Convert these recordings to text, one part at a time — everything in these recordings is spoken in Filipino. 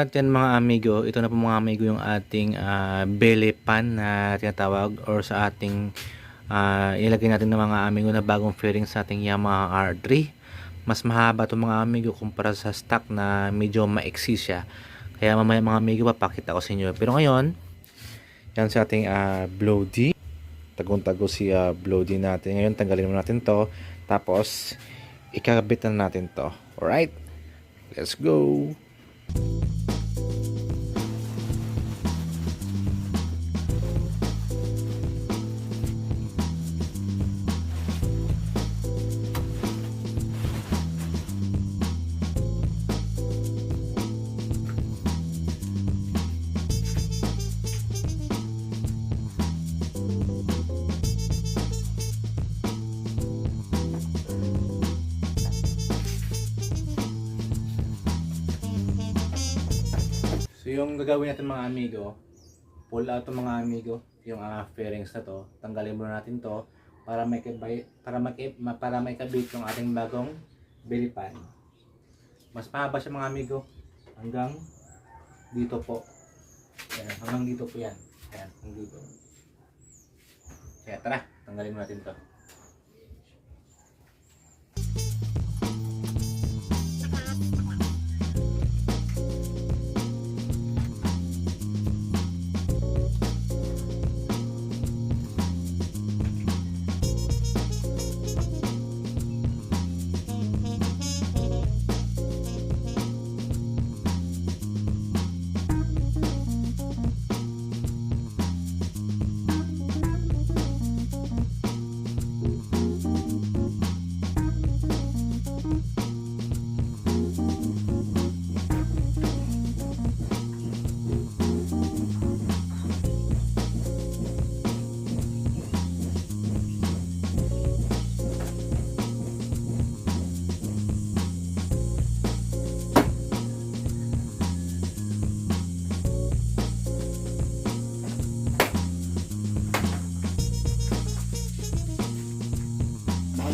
At yan mga amigo, ito na po mga amigo yung ating belly pan na tinatawag or sa ating ilagay natin ng mga amigo na bagong fairing sa ating Yamaha R3. Mas mahaba ito mga amigo kumpara sa stock na medyo maiksi siya. Kaya mamaya mga amigo papakita ko sa inyo. Pero ngayon, yan sa ating Bloody. Tagong-tago si Bloody natin. Ngayon tanggalin mo natin to. Tapos ikakabit na natin to. Alright? Let's go! So yung gagawin natin mga amigo, pull out to mga amigo, yung fairings na to, tanggalin muna natin to para may kabit yung ating bagong belly pan. Mas mahaba siya mga amigo, hanggang dito po. Yan, hanggang dito po yan. Yan, hanggang dito. Kaya tara, tanggalin muna natin to.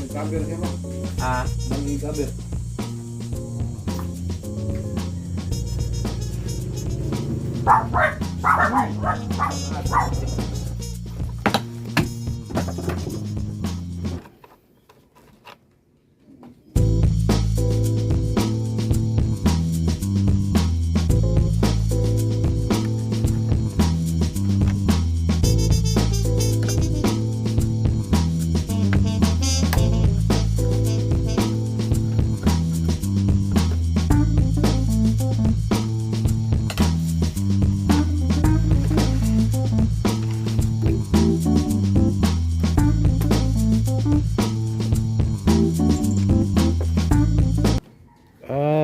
Kabel siya mo? Mangi kabel.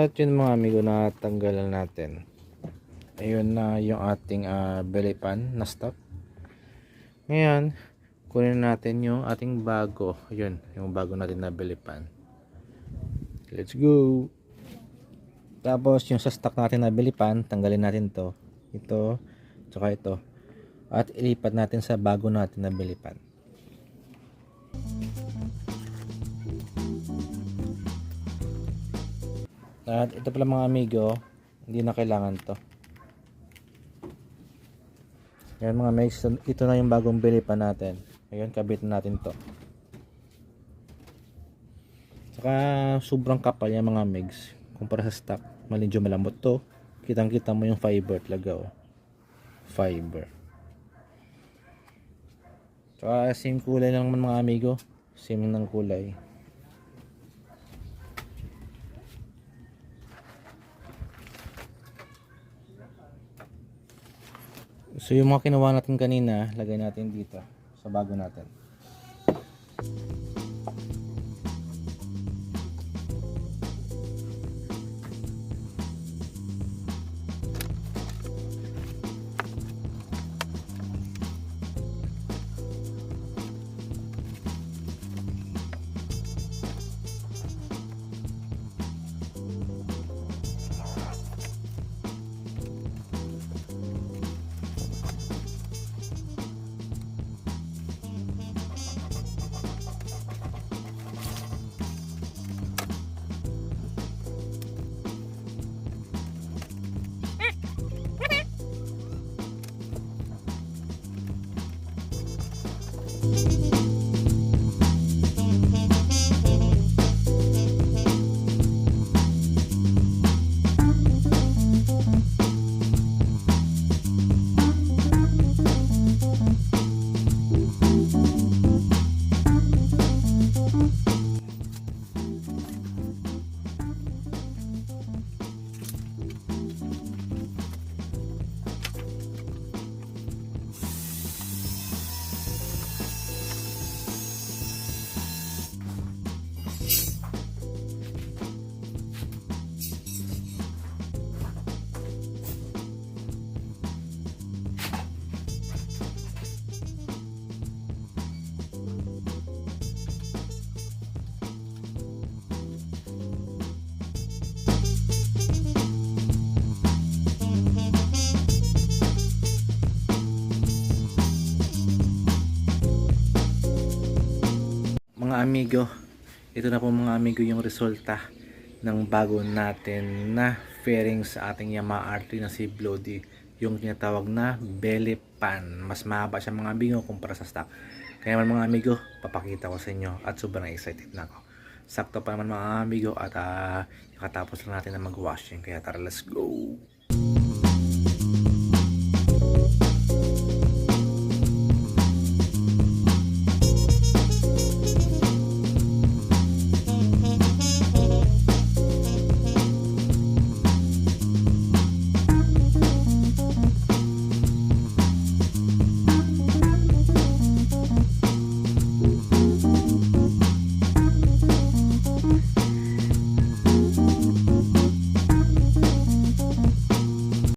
At yun mga amigo, na tanggalan natin. Ayun na yung ating belly pan na stock. Ngayon, kunin natin yung ating bago. Ayun, yung bago natin na belly pan. Let's go! Tapos yung sa stock natin na belly pan, tanggalin natin to. Ito, tsaka ito. At ilipat natin sa bago natin na belly pan. At ito pala mga amigo, hindi na kailangan to. Yan mga mates, ito na yung bagong belly pan natin. Ayun, kabit na natin to. Saka sobrang kapal yan mga mates kumpara sa stock. Medyo malambot to. Kitang kita mo yung fiber talaga, oh. Fiber. Saka same kulay lang naman mga amigo. Same ng kulay. So yung mga kinuha natin kanina, lagay natin dito sa bago natin. Mga amigo, ito na po mga amigo yung resulta ng bago natin na fairing sa ating Yamaha R3 na si Bloody, yung tinatawag na belly pan. Mas mahaba siya mga amigo kumpara sa stock. Kaya naman mga amigo, papakita ko sa inyo at sobrang excited na ako. Sakto pa naman mga amigo at katapos lang natin na mag-washing, kaya tara, let's go!